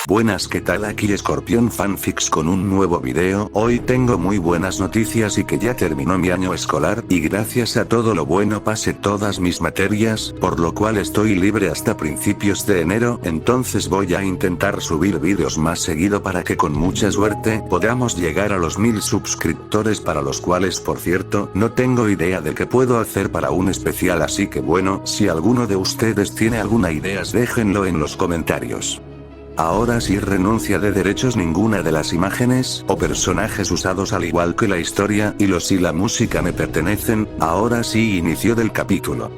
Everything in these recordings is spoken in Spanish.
Buenas, ¿qué tal? Aquí Escorpión Fanfics con un nuevo video. Hoy tengo muy buenas noticias y que ya terminó mi año escolar y gracias a todo lo bueno pasé todas mis materias, por lo cual estoy libre hasta principios de enero, entonces voy a intentar subir vídeos más seguido para que con mucha suerte podamos llegar a los 1000 suscriptores, para los cuales por cierto no tengo idea de qué puedo hacer para un especial, así que bueno, si alguno de ustedes tiene alguna idea déjenlo en los comentarios. Ahora sí, renuncia de derechos ninguna de las imágenes o personajes usados al igual que la historia y la música me pertenecen. Ahora sí, inicio del capítulo.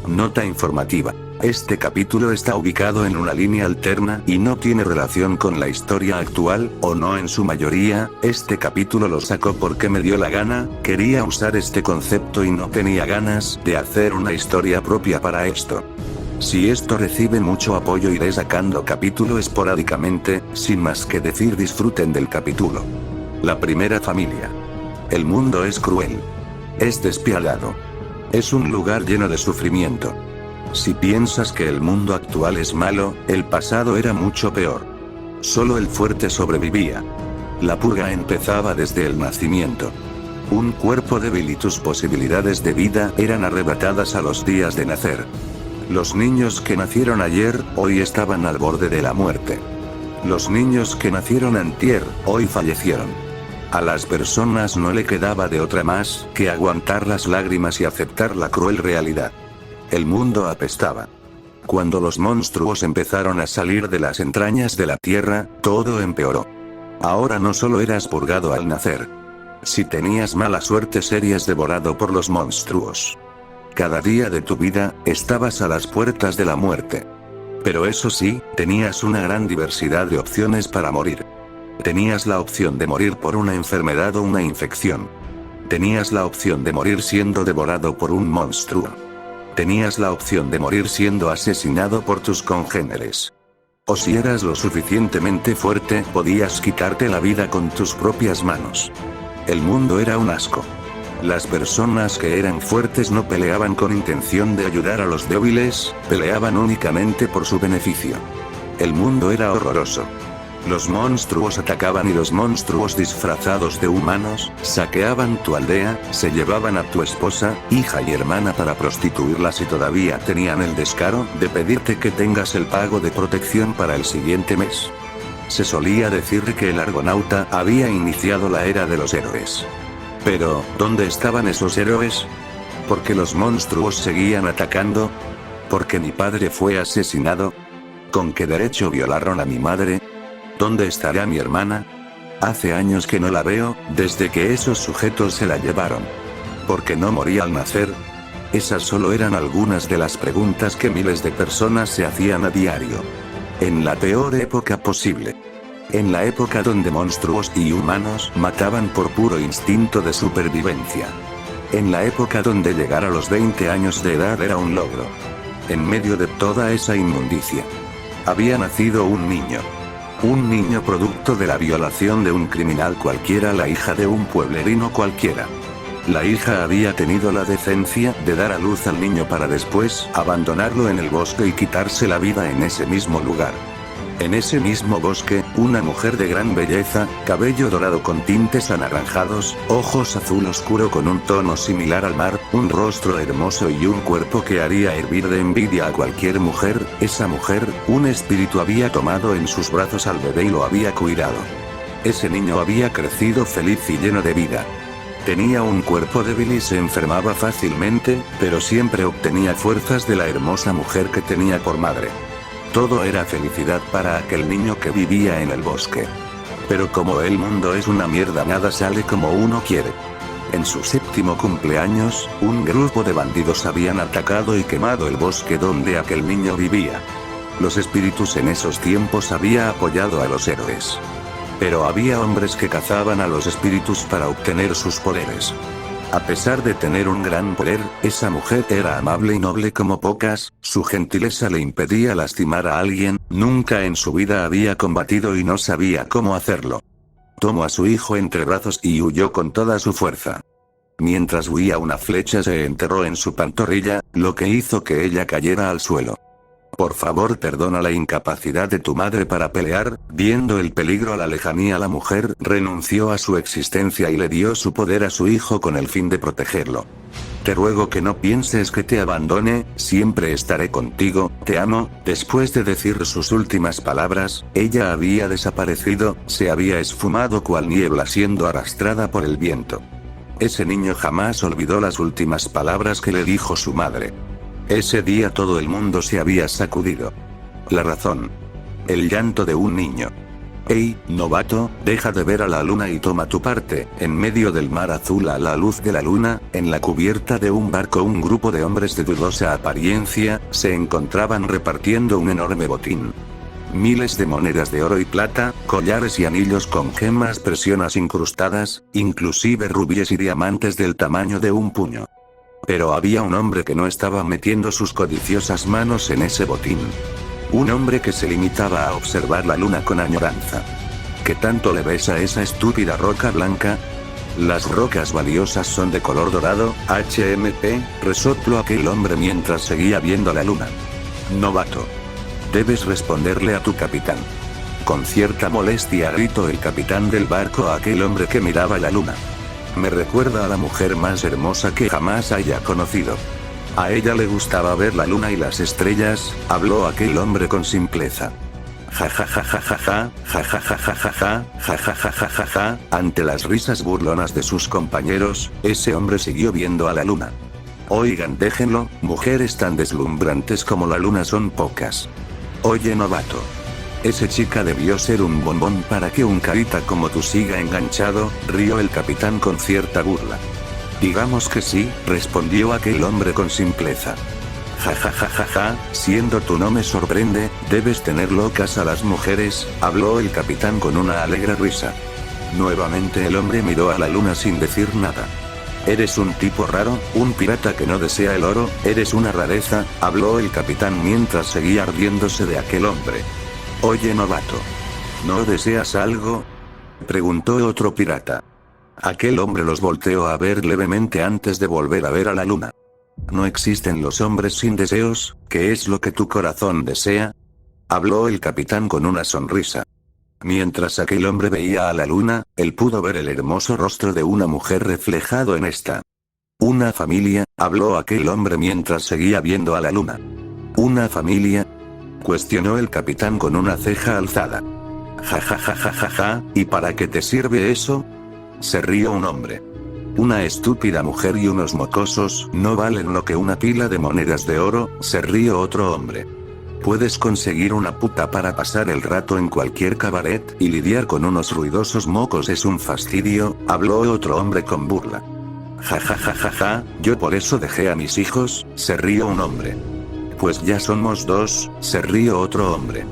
Nota informativa. Este capítulo está ubicado en una línea alterna y no tiene relación con la historia actual, o no en su mayoría. Este capítulo lo saco porque me dio la gana, quería usar este concepto y no tenía ganas de hacer una historia propia para esto. Si esto recibe mucho apoyo iré sacando capítulo esporádicamente, sin más que decir, disfruten del capítulo. La primera familia. El mundo es cruel. Es despiadado. Es un lugar lleno de sufrimiento. Si piensas que el mundo actual es malo, el pasado era mucho peor. Solo el fuerte sobrevivía. La purga empezaba desde el nacimiento. Un cuerpo débil y tus posibilidades de vida eran arrebatadas a los días de nacer. Los niños que nacieron ayer, hoy estaban al borde de la muerte. Los niños que nacieron antier, hoy fallecieron. A las personas no le quedaba de otra más que aguantar las lágrimas y aceptar la cruel realidad. El mundo apestaba. Cuando los monstruos empezaron a salir de las entrañas de la tierra, todo empeoró. Ahora no solo eras purgado al nacer. Si tenías mala suerte serías devorado por los monstruos. Cada día de tu vida, estabas a las puertas de la muerte. Pero eso sí, tenías una gran diversidad de opciones para morir. Tenías la opción de morir por una enfermedad o una infección. Tenías la opción de morir siendo devorado por un monstruo. Tenías la opción de morir siendo asesinado por tus congéneres. O si eras lo suficientemente fuerte, podías quitarte la vida con tus propias manos. El mundo era un asco. Las personas que eran fuertes no peleaban con intención de ayudar a los débiles, peleaban únicamente por su beneficio. El mundo era horroroso. Los monstruos atacaban y los monstruos disfrazados de humanos saqueaban tu aldea, se llevaban a tu esposa, hija y hermana para prostituirlas y todavía tenían el descaro de pedirte que tengas el pago de protección para el siguiente mes. Se solía decir que el Argonauta había iniciado la era de los héroes. Pero, ¿dónde estaban esos héroes? ¿Por qué los monstruos seguían atacando? ¿Por qué mi padre fue asesinado? ¿Con qué derecho violaron a mi madre? ¿Dónde estará mi hermana? Hace años que no la veo, desde que esos sujetos se la llevaron. ¿Por qué no morí al nacer? Esas solo eran algunas de las preguntas que miles de personas se hacían a diario. En la peor época posible. En la época donde monstruos y humanos mataban por puro instinto de supervivencia. En la época donde llegar a los 20 años de edad era un logro. En medio de toda esa inmundicia, había nacido un niño. Un niño producto de la violación de un criminal cualquiera, la hija de un pueblerino cualquiera. La hija había tenido la decencia de dar a luz al niño para después abandonarlo en el bosque y quitarse la vida en ese mismo lugar. En ese mismo bosque, una mujer de gran belleza, cabello dorado con tintes anaranjados, ojos azul oscuro con un tono similar al mar, un rostro hermoso y un cuerpo que haría hervir de envidia a cualquier mujer. Esa mujer, un espíritu había tomado en sus brazos al bebé y lo había cuidado. Ese niño había crecido feliz y lleno de vida. Tenía un cuerpo débil y se enfermaba fácilmente, pero siempre obtenía fuerzas de la hermosa mujer que tenía por madre. Todo era felicidad para aquel niño que vivía en el bosque. Pero como el mundo es una mierda, nada sale como uno quiere. En su 7º cumpleaños, un grupo de bandidos habían atacado y quemado el bosque donde aquel niño vivía. Los espíritus en esos tiempos habían apoyado a los héroes. Pero había hombres que cazaban a los espíritus para obtener sus poderes. A pesar de tener un gran poder, esa mujer era amable y noble como pocas, su gentileza le impedía lastimar a alguien, nunca en su vida había combatido y no sabía cómo hacerlo. Tomó a su hijo entre brazos y huyó con toda su fuerza. Mientras huía, una flecha se enterró en su pantorrilla, lo que hizo que ella cayera al suelo. Por favor, perdona la incapacidad de tu madre para pelear. Viendo el peligro a la lejanía, la mujer renunció a su existencia y le dio su poder a su hijo con el fin de protegerlo. Te ruego que no pienses que te abandone, siempre estaré contigo, te amo. Después de decir sus últimas palabras, ella había desaparecido, se había esfumado cual niebla siendo arrastrada por el viento. Ese niño jamás olvidó las últimas palabras que le dijo su madre. Ese día todo el mundo se había sacudido. La razón. El llanto de un niño. Hey, novato, deja de ver a la luna y toma tu parte. En medio del mar azul a la luz de la luna, en la cubierta de un barco, un grupo de hombres de dudosa apariencia, se encontraban repartiendo un enorme botín. Miles de monedas de oro y plata, collares y anillos con gemas preciosas incrustadas, inclusive rubíes y diamantes del tamaño de un puño. Pero había un hombre que no estaba metiendo sus codiciosas manos en ese botín. Un hombre que se limitaba a observar la luna con añoranza. ¿Qué tanto le ves a esa estúpida roca blanca? Las rocas valiosas son de color dorado, HMP, resopló aquel hombre mientras seguía viendo la luna. Novato. Debes responderle a tu capitán. Con cierta molestia gritó el capitán del barco a aquel hombre que miraba la luna. Me recuerda a la mujer más hermosa que jamás haya conocido. A ella le gustaba ver la luna y las estrellas, habló aquel hombre con simpleza. Ja ja ja ja ja ja, ja ja ja ja ja ja, ja ja ja ja ja ja. Ante las risas burlonas de sus compañeros, ese hombre siguió viendo a la luna. Oigan, déjenlo, mujeres tan deslumbrantes como la luna son pocas. Oye, novato. Esa chica debió ser un bombón para que un carita como tú siga enganchado, rió el capitán con cierta burla. Digamos que sí, respondió aquel hombre con simpleza. Ja ja ja ja ja, siendo tú no me sorprende, debes tener locas a las mujeres, habló el capitán con una alegre risa. Nuevamente el hombre miró a la luna sin decir nada. Eres un tipo raro, un pirata que no desea el oro, eres una rareza, habló el capitán mientras seguía ardiéndose de aquel hombre. Oye, novato. ¿No deseas algo? Preguntó otro pirata. Aquel hombre los volteó a ver levemente antes de volver a ver a la luna. No existen los hombres sin deseos, ¿qué es lo que tu corazón desea? Habló el capitán con una sonrisa. Mientras aquel hombre veía a la luna, él pudo ver el hermoso rostro de una mujer reflejado en esta. Una familia, habló aquel hombre mientras seguía viendo a la luna. ¿Una familia? Cuestionó el capitán con una ceja alzada. Ja ja ja ja ja ja, ¿y para qué te sirve eso? Se rió un hombre. Una estúpida mujer y unos mocosos no valen lo que una pila de monedas de oro, se rió otro hombre. Puedes conseguir una puta para pasar el rato en cualquier cabaret, y lidiar con unos ruidosos mocos es un fastidio, habló otro hombre con burla. Ja ja ja ja ja, yo por eso dejé a mis hijos, se rió un hombre. Pues ya somos dos, se rió otro hombre.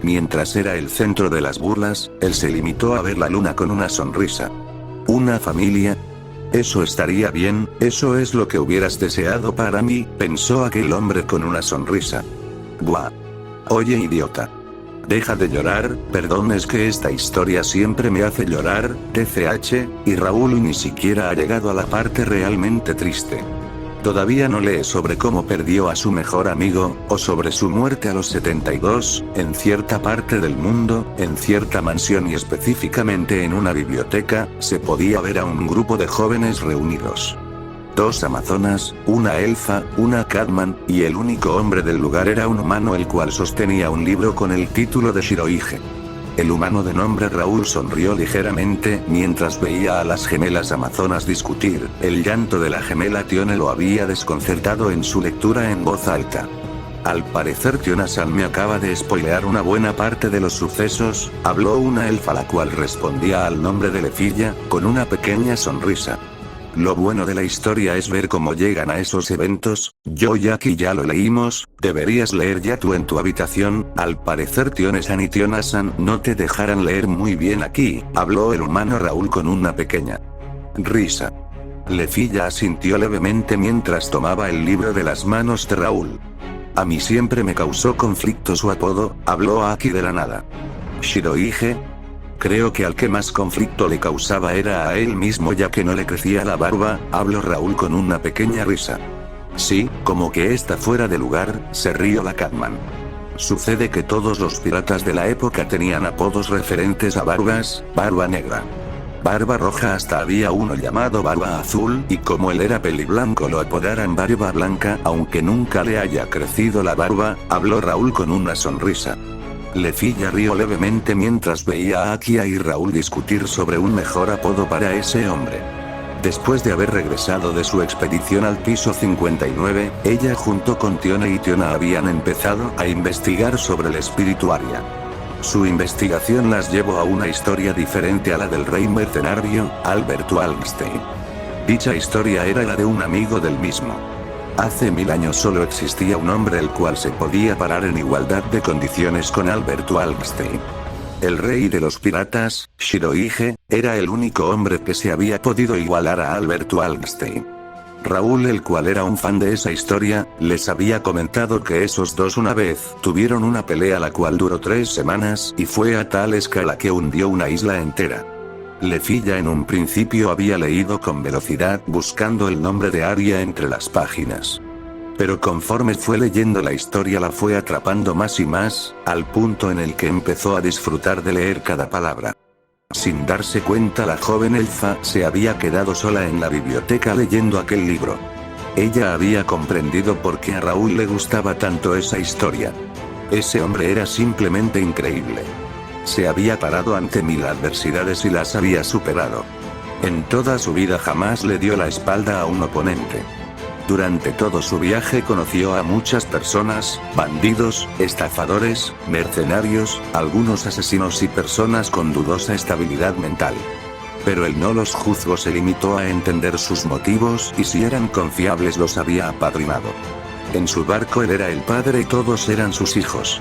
Mientras era el centro de las burlas, él se limitó a ver la luna con una sonrisa. ¿Una familia? Eso estaría bien, eso es lo que hubieras deseado para mí, pensó aquel hombre con una sonrisa. Buah. Oye, idiota. Deja de llorar, perdón, es que esta historia siempre me hace llorar, TCH, y Raúl ni siquiera ha llegado a la parte realmente triste. Todavía no lee sobre cómo perdió a su mejor amigo, o sobre su muerte a los 72, en cierta parte del mundo, en cierta mansión y específicamente en una biblioteca, se podía ver a un grupo de jóvenes reunidos. 2 amazonas, una elfa, una Catman, y el único hombre del lugar era un humano el cual sostenía un libro con el título de Shirohige. El humano de nombre Raúl sonrió ligeramente mientras veía a las gemelas amazonas discutir. El llanto de la gemela Tione lo había desconcertado en su lectura en voz alta. Al parecer Tionasan me acaba de spoilear una buena parte de los sucesos, habló una elfa la cual respondía al nombre de Lefilla, con una pequeña sonrisa. Lo bueno de la historia es ver cómo llegan a esos eventos, yo y aquí ya lo leímos, deberías leer ya tú en tu habitación, al parecer Tionesan y Tionasan no te dejarán leer muy bien aquí, habló el humano Raúl con una pequeña risa. Lefilla asintió levemente mientras tomaba el libro de las manos de Raúl. A mí siempre me causó conflicto su apodo, habló Aki de la nada. Shirohige. Creo que al que más conflicto le causaba era a él mismo ya que no le crecía la barba, habló Raúl con una pequeña risa. Sí, como que está fuera de lugar, se rió la Catman. Sucede que todos los piratas de la época tenían apodos referentes a barbas: Barba Negra, Barba Roja, hasta había uno llamado Barba Azul, y como él era peliblanco lo apodaran Barba Blanca. Aunque nunca le haya crecido la barba, habló Raúl con una sonrisa. Lefilla rió levemente mientras veía a Akia y Raúl discutir sobre un mejor apodo para ese hombre. Después de haber regresado de su expedición al piso 59, ella junto con Tiona y Tiona habían empezado a investigar sobre el espíritu Aria. Su investigación las llevó a una historia diferente a la del rey mercenario, Albert Wallenstein. Dicha historia era la de un amigo del mismo. Hace 1000 años solo existía un hombre el cual se podía parar en igualdad de condiciones con Albert Wallenstein. El rey de los piratas, Shirohige, era el único hombre que se había podido igualar a Albert Wallenstein. Raúl, el cual era un fan de esa historia, les había comentado que esos dos una vez tuvieron una pelea la cual duró 3 semanas y fue a tal escala que hundió una isla entera. Lefilla en un principio había leído con velocidad buscando el nombre de Aria entre las páginas. Pero conforme fue leyendo la historia la fue atrapando más y más, al punto en el que empezó a disfrutar de leer cada palabra. Sin darse cuenta la joven elfa se había quedado sola en la biblioteca leyendo aquel libro. Ella había comprendido por qué a Raúl le gustaba tanto esa historia. Ese hombre era simplemente increíble. Se había parado ante 1000 adversidades y las había superado. En toda su vida jamás le dio la espalda a un oponente. Durante todo su viaje conoció a muchas personas, bandidos, estafadores, mercenarios, algunos asesinos y personas con dudosa estabilidad mental. Pero él no los juzgó, se limitó a entender sus motivos y si eran confiables los había apadrinado. En su barco él era el padre y todos eran sus hijos.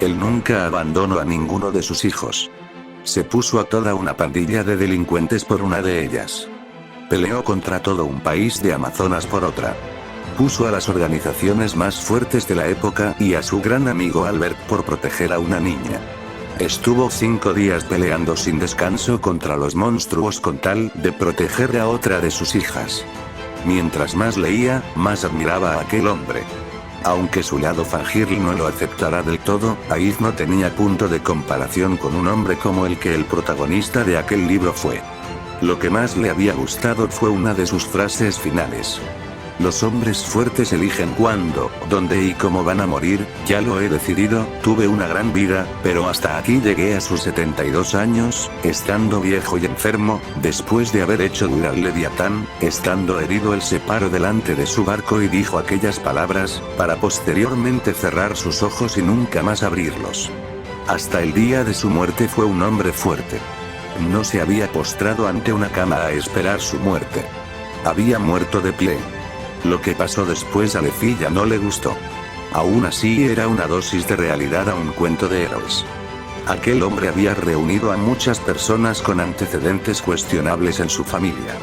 Él nunca abandonó a ninguno de sus hijos. Se puso a toda una pandilla de delincuentes por una de ellas. Peleó contra todo un país de Amazonas por otra. Puso a las organizaciones más fuertes de la época y a su gran amigo Albert por proteger a una niña. Estuvo 5 días peleando sin descanso contra los monstruos con tal de proteger a otra de sus hijas. Mientras más leía, más admiraba a aquel hombre. Aunque su lado fangirl no lo aceptara del todo, Aiz no tenía punto de comparación con un hombre como el que el protagonista de aquel libro fue. Lo que más le había gustado fue una de sus frases finales. Los hombres fuertes eligen cuándo, dónde y cómo van a morir. Ya lo he decidido, tuve una gran vida, pero hasta aquí llegué a sus 72 años, estando viejo y enfermo, después de haber hecho huir al Leviatán, estando herido él se paró delante de su barco y dijo aquellas palabras, para posteriormente cerrar sus ojos y nunca más abrirlos. Hasta el día de su muerte fue un hombre fuerte. No se había postrado ante una cama a esperar su muerte. Había muerto de pie. Lo que pasó después a Lefilla no le gustó. Aún así era una dosis de realidad a un cuento de héroes. Aquel hombre había reunido a muchas personas con antecedentes cuestionables en su familia.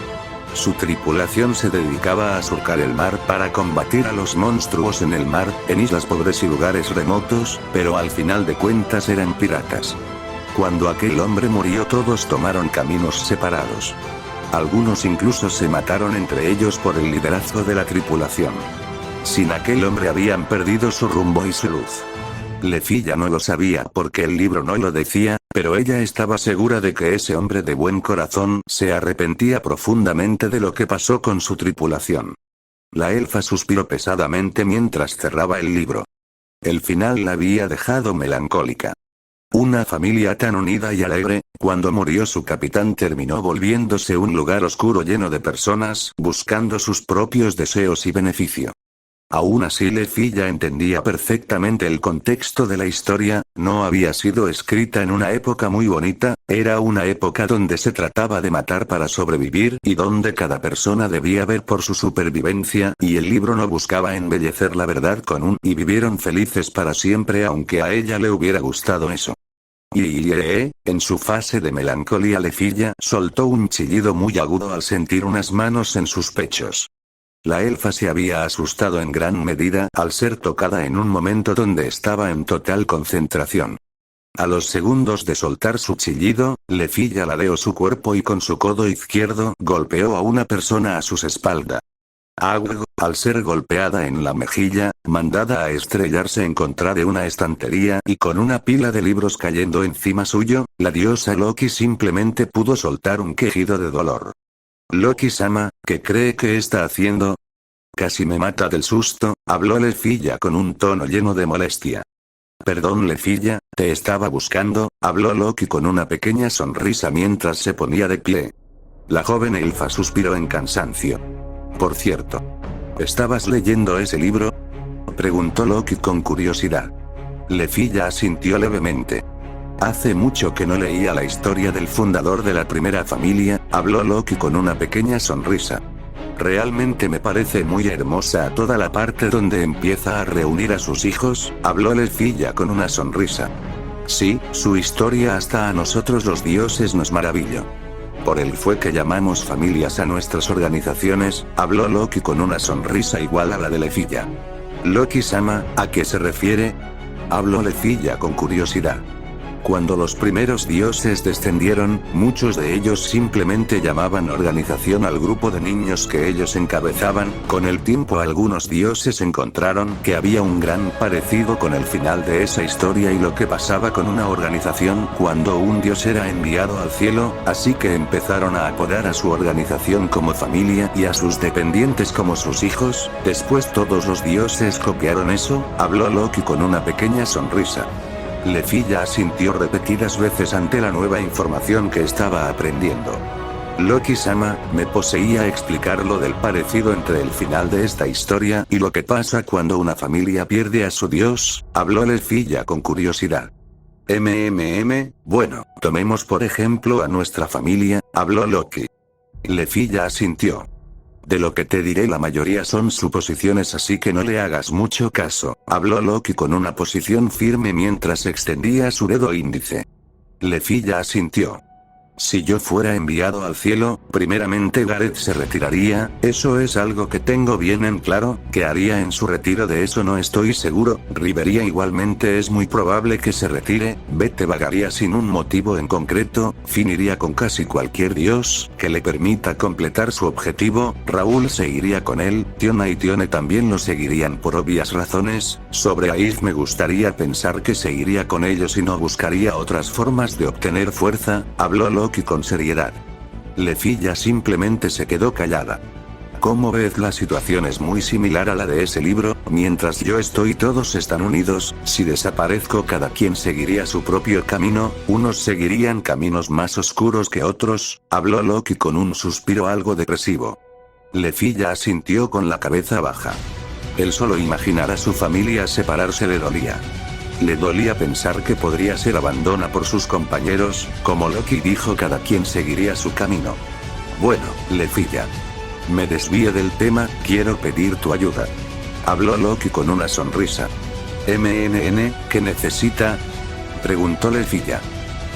Su tripulación se dedicaba a surcar el mar para combatir a los monstruos en el mar, en islas pobres y lugares remotos, pero al final de cuentas eran piratas. Cuando aquel hombre murió todos tomaron caminos separados. Algunos incluso se mataron entre ellos por el liderazgo de la tripulación. Sin aquel hombre habían perdido su rumbo y su luz. Lefilla no lo sabía porque el libro no lo decía, pero ella estaba segura de que ese hombre de buen corazón se arrepentía profundamente de lo que pasó con su tripulación. La elfa suspiró pesadamente mientras cerraba el libro. El final la había dejado melancólica. Una familia tan unida y alegre, cuando murió su capitán terminó volviéndose un lugar oscuro lleno de personas buscando sus propios deseos y beneficio. Aún así Lefilla entendía perfectamente el contexto de la historia, no había sido escrita en una época muy bonita, era una época donde se trataba de matar para sobrevivir y donde cada persona debía ver por su supervivencia y el libro no buscaba embellecer la verdad con un y vivieron felices para siempre aunque a ella le hubiera gustado eso. En su fase de melancolía Lefilla soltó un chillido muy agudo al sentir unas manos en sus pechos. La elfa se había asustado en gran medida al ser tocada en un momento donde estaba en total concentración. A los segundos de soltar su chillido, Lefilla ladeó su cuerpo y con su codo izquierdo golpeó a una persona a sus espaldas. Agua, al ser golpeada en la mejilla, mandada a estrellarse en contra de una estantería y con una pila de libros cayendo encima suyo, la diosa Loki simplemente pudo soltar un quejido de dolor. Loki-sama, ¿qué cree que está haciendo? Casi me mata del susto, habló Lefilla con un tono lleno de molestia. Perdón Lefilla, te estaba buscando, habló Loki con una pequeña sonrisa mientras se ponía de pie. La joven elfa suspiró en cansancio. Por cierto. ¿Estabas leyendo ese libro? Preguntó Loki con curiosidad. Lefilla asintió levemente. Hace mucho que no leía la historia del fundador de la primera familia, habló Loki con una pequeña sonrisa. Realmente me parece muy hermosa toda la parte donde empieza a reunir a sus hijos, habló Lefilla con una sonrisa. Sí, su historia hasta a nosotros los dioses nos maravilló. Por él fue que llamamos familias a nuestras organizaciones, habló Loki con una sonrisa igual a la de Lefilla. Loki-sama, ¿a qué se refiere? Habló Lefilla con curiosidad. Cuando los primeros dioses descendieron, muchos de ellos simplemente llamaban organización al grupo de niños que ellos encabezaban. Con el tiempo algunos dioses encontraron que había un gran parecido con el final de esa historia y lo que pasaba con una organización cuando un dios era enviado al cielo, así que empezaron a apodar a su organización como familia y a sus dependientes como sus hijos. Después todos los dioses copiaron eso, habló Loki con una pequeña sonrisa. Lefilla asintió repetidas veces ante la nueva información que estaba aprendiendo. Loki-sama, me poseía explicar lo del parecido entre el final de esta historia y lo que pasa cuando una familia pierde a su dios, habló Lefilla con curiosidad. Bueno, tomemos por ejemplo a nuestra familia, habló Loki. Lefilla asintió. De lo que te diré la mayoría son suposiciones así que no le hagas mucho caso, habló Loki con una posición firme mientras extendía su dedo índice. Lefilla asintió. Si yo fuera enviado al cielo, primeramente Gareth se retiraría, eso es algo que tengo bien en claro, ¿qué haría en su retiro? De eso no estoy seguro, Rivería igualmente es muy probable que se retire, Vete vagaría sin un motivo en concreto, Finn iría con casi cualquier dios, que le permita completar su objetivo, Raúl se iría con él, Tiona y Tione también lo seguirían por obvias razones, sobre Aif me gustaría pensar que se iría con ellos y no buscaría otras formas de obtener fuerza, habló Loki con seriedad. Lefilla simplemente se quedó callada. Como ves, la situación es muy similar a la de ese libro, mientras yo estoy todos están unidos, si desaparezco cada quien seguiría su propio camino, unos seguirían caminos más oscuros que otros, habló Loki con un suspiro algo depresivo. Lefilla asintió con la cabeza baja. Él solo imaginar a su familia separarse le dolía. Le dolía pensar que podría ser abandonada por sus compañeros, como Loki dijo cada quien seguiría su camino. Bueno, Lefilla. Me desvíe del tema, quiero pedir tu ayuda. Habló Loki con una sonrisa. ¿Qué necesita? Preguntó Lefilla.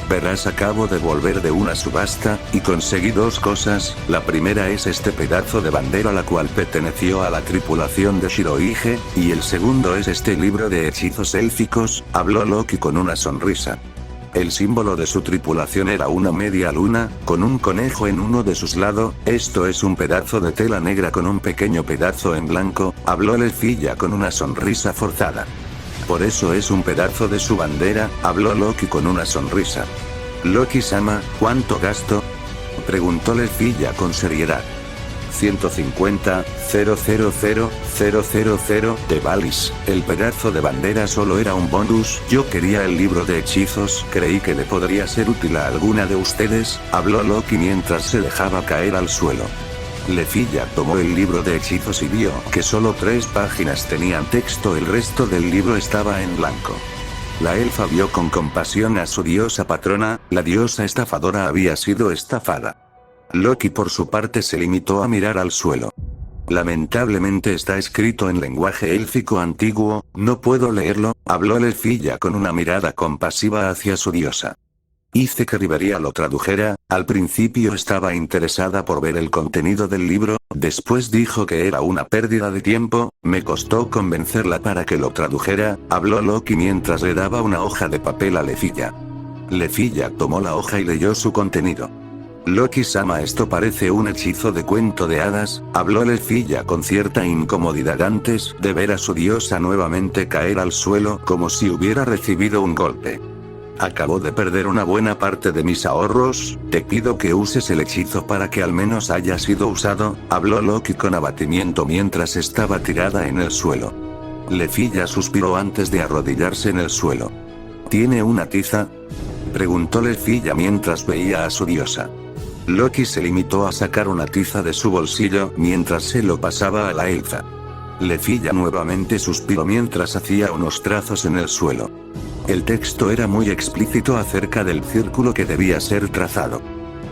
Verás, acabo de volver de una subasta, y conseguí dos cosas, la primera es este pedazo de bandera la cual perteneció a la tripulación de Shirohige, y el segundo es este libro de hechizos élficos, habló Loki con una sonrisa. El símbolo de su tripulación era una media luna, con un conejo en uno de sus lados, esto es un pedazo de tela negra con un pequeño pedazo en blanco, habló Lefilla con una sonrisa forzada. Por eso es un pedazo de su bandera, habló Loki con una sonrisa. Loki-sama, ¿cuánto gasto? Preguntó Lefilla con seriedad. 150.000.000 de Valis, el pedazo de bandera solo era un bonus, yo quería el libro de hechizos, creí que le podría ser útil a alguna de ustedes, habló Loki mientras se dejaba caer al suelo. Lefilla tomó el libro de hechizos y vio que solo 3 páginas tenían texto, el resto del libro estaba en blanco. La elfa vio con compasión a su diosa patrona, la diosa estafadora había sido estafada. Loki por su parte se limitó a mirar al suelo. Lamentablemente está escrito en lenguaje élfico antiguo, no puedo leerlo, habló Lefilla con una mirada compasiva hacia su diosa. Hice que Rivería lo tradujera, al principio estaba interesada por ver el contenido del libro, después dijo que era una pérdida de tiempo, me costó convencerla para que lo tradujera, habló Loki mientras le daba una hoja de papel a Lefilla. Lefilla tomó la hoja y leyó su contenido. Loki-sama, esto parece un hechizo de cuento de hadas, habló Lefilla con cierta incomodidad antes de ver a su diosa nuevamente caer al suelo como si hubiera recibido un golpe. Acabo de perder una buena parte de mis ahorros, te pido que uses el hechizo para que al menos haya sido usado, habló Loki con abatimiento mientras estaba tirada en el suelo. Lefilla suspiró antes de arrodillarse en el suelo. ¿Tiene una tiza?, preguntó Lefilla mientras veía a su diosa. Loki se limitó a sacar una tiza de su bolsillo mientras se lo pasaba a la elfa. Lefilla nuevamente suspiró mientras hacía unos trazos en el suelo. El texto era muy explícito acerca del círculo que debía ser trazado.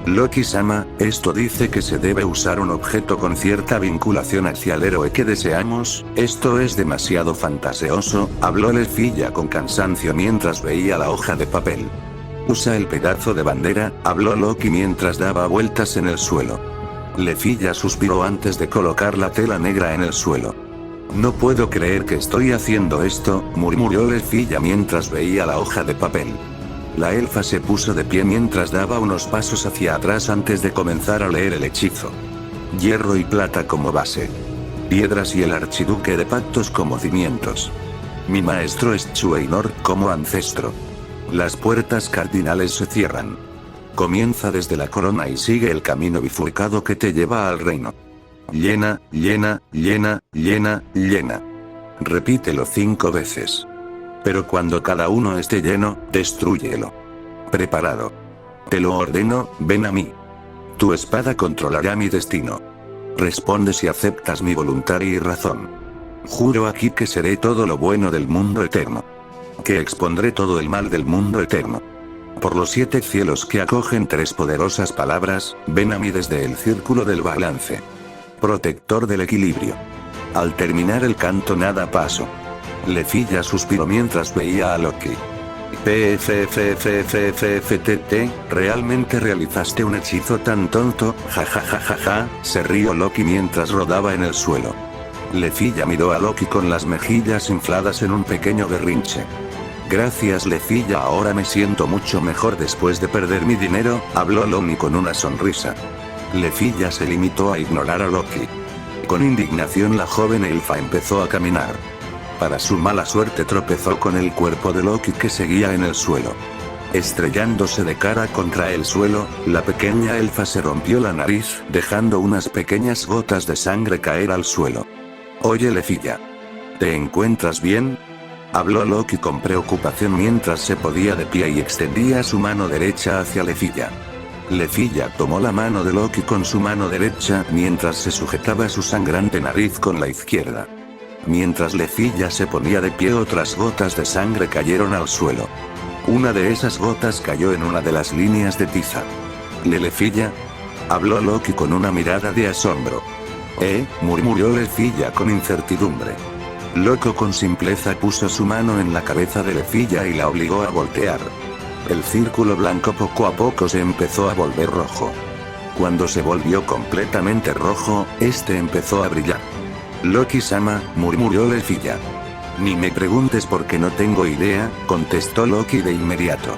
Loki-sama, esto dice que se debe usar un objeto con cierta vinculación hacia el héroe que deseamos, esto es demasiado fantasioso, habló Lefilla con cansancio mientras veía la hoja de papel. Usa el pedazo de bandera, habló Loki mientras daba vueltas en el suelo. Lefilla suspiró antes de colocar la tela negra en el suelo. No puedo creer que estoy haciendo esto, murmuró Lefilla mientras veía la hoja de papel. La elfa se puso de pie mientras daba unos pasos hacia atrás antes de comenzar a leer el hechizo. Hierro y plata como base. Piedras y el archiduque de pactos como cimientos. Mi maestro es Chueinor como ancestro. Las puertas cardinales se cierran. Comienza desde la corona y sigue el camino bifurcado que te lleva al reino. Llena, llena, llena, llena, llena. Repítelo 5 veces. Pero cuando cada uno esté lleno, destrúyelo. Preparado. Te lo ordeno, ven a mí. Tu espada controlará mi destino. Responde si aceptas mi voluntad y razón. Juro aquí que seré todo lo bueno del mundo eterno. Que expondré todo el mal del mundo eterno. Por los 7 cielos que acogen 3 poderosas palabras, ven a mí desde el círculo del balance. Protector del equilibrio. Al terminar el canto nada pasó. Lefilla suspiró mientras veía a Loki. PFFFFFTT, ¿realmente realizaste un hechizo tan tonto? Jajajajaja, se rió Loki mientras rodaba en el suelo. Lefilla miró a Loki con las mejillas infladas en un pequeño berrinche. Gracias Lefilla, ahora me siento mucho mejor después de perder mi dinero, habló Loki con una sonrisa. Lefilla se limitó a ignorar a Loki. Con indignación la joven elfa empezó a caminar. Para su mala suerte tropezó con el cuerpo de Loki que seguía en el suelo. Estrellándose de cara contra el suelo, la pequeña elfa se rompió la nariz, dejando unas pequeñas gotas de sangre caer al suelo. Oye Lefilla. ¿Te encuentras bien?, habló Loki con preocupación mientras se podía de pie y extendía su mano derecha hacia Lefilla. Lefilla tomó la mano de Loki con su mano derecha mientras se sujetaba su sangrante nariz con la izquierda. Mientras Lefilla se ponía de pie, otras gotas de sangre cayeron al suelo. Una de esas gotas cayó en una de las líneas de tiza. ¿Lefilla?, habló Loki con una mirada de asombro. Murmuró Lefilla con incertidumbre. Loco con simpleza puso su mano en la cabeza de Lefilla y la obligó a voltear. El círculo blanco poco a poco se empezó a volver rojo. Cuando se volvió completamente rojo, este empezó a brillar. Loki-sama, murmuró Lefilla. Ni me preguntes porque no tengo idea, contestó Loki de inmediato.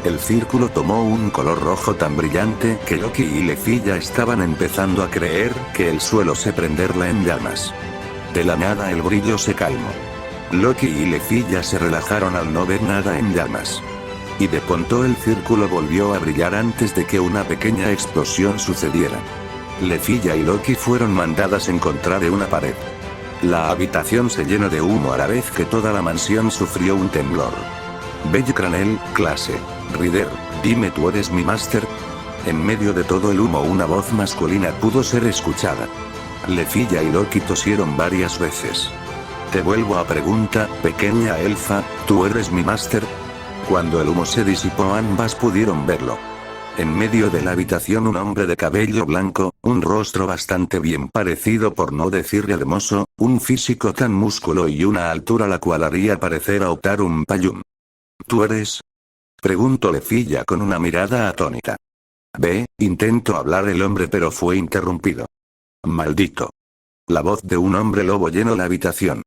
El círculo tomó un color rojo tan brillante que Loki y Lefilla estaban empezando a creer que el suelo se prenderla en llamas. De la nada el brillo se calmó. Loki y Lefilla se relajaron al no ver nada en llamas. Y de pronto el círculo volvió a brillar antes de que una pequeña explosión sucediera. Lefilla y Loki fueron mandadas en contra de una pared. La habitación se llenó de humo a la vez que toda la mansión sufrió un temblor. Bellecranel, clase. Rider, dime, ¿tú eres mi máster? En medio de todo el humo una voz masculina pudo ser escuchada. Lefilla y Loki tosieron varias veces. Te vuelvo a preguntar, pequeña elfa, ¿tú eres mi máster? Cuando el humo se disipó ambas pudieron verlo. En medio de la habitación un hombre de cabello blanco, un rostro bastante bien parecido por no decir hermoso, un físico tan músculo y una altura la cual haría parecer a Otar un payún. ¿Tú eres? Preguntó Lefilla con una mirada atónita. Intentó hablar el hombre pero fue interrumpido. Maldito. La voz de un hombre lobo llenó la habitación.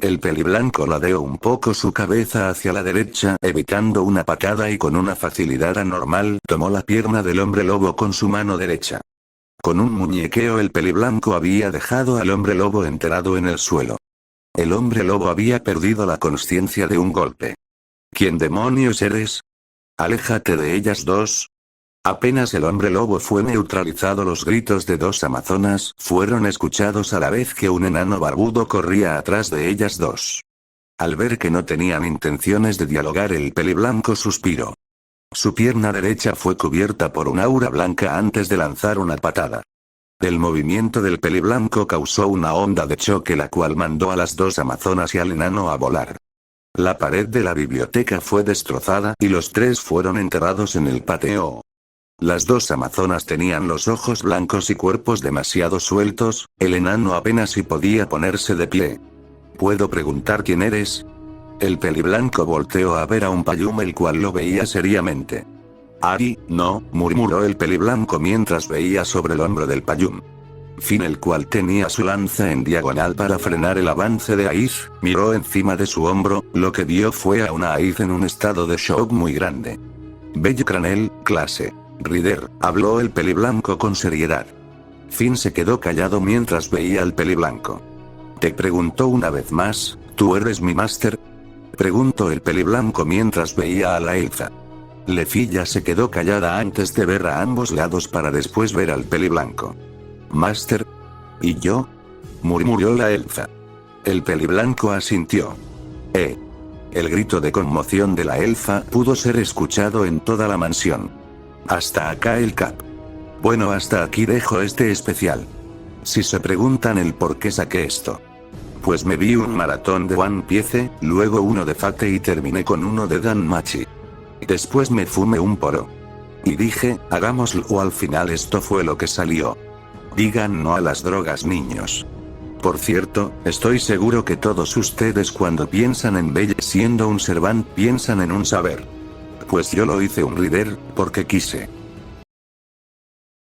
El peliblanco ladeó un poco su cabeza hacia la derecha, evitando una patada y con una facilidad anormal tomó la pierna del hombre lobo con su mano derecha. Con un muñequeo el peliblanco había dejado al hombre lobo enterrado en el suelo. El hombre lobo había perdido la consciencia de un golpe. ¿Quién demonios eres? Aléjate de ellas dos. Apenas el hombre lobo fue neutralizado, los gritos de dos amazonas fueron escuchados a la vez que un enano barbudo corría atrás de ellas dos. Al ver que no tenían intenciones de dialogar, el peliblanco suspiró. Su pierna derecha fue cubierta por un aura blanca antes de lanzar una patada. El movimiento del peliblanco causó una onda de choque, la cual mandó a las dos amazonas y al enano a volar. La pared de la biblioteca fue destrozada y los tres fueron enterrados en el patio. Las dos amazonas tenían los ojos blancos y cuerpos demasiado sueltos, el enano apenas si podía ponerse de pie. ¿Puedo preguntar quién eres? El peliblanco volteó a ver a un payum, el cual lo veía seriamente. Ari, no, murmuró el peliblanco mientras veía sobre el hombro del payum. Fin, el cual tenía su lanza en diagonal para frenar el avance de Aiz, miró encima de su hombro, lo que vio fue a una Aiz en un estado de shock muy grande. Bello Cranel, clase. Rider, habló el peliblanco con seriedad. Finn se quedó callado mientras veía al peliblanco. Te preguntó una vez más, ¿tú eres mi máster? Preguntó el peliblanco mientras veía a la elfa. Lefilla se quedó callada antes de ver a ambos lados para después ver al peliblanco. ¿Máster? ¿Y yo? Murmuró la elfa. El peliblanco asintió. El grito de conmoción de la elfa pudo ser escuchado en toda la mansión. Hasta acá el cap. Bueno, hasta aquí dejo este especial. Si se preguntan el por qué saqué esto, pues me vi un maratón de One Piece, luego uno de Fate y terminé con uno de Danmachi. Después me fumé un poro. Y dije, hagámoslo, o al final esto fue lo que salió. Digan no a las drogas, niños. Por cierto, estoy seguro que todos ustedes cuando piensan en Belle siendo un servant piensan en un saber. Pues yo lo hice un Rider, porque quise.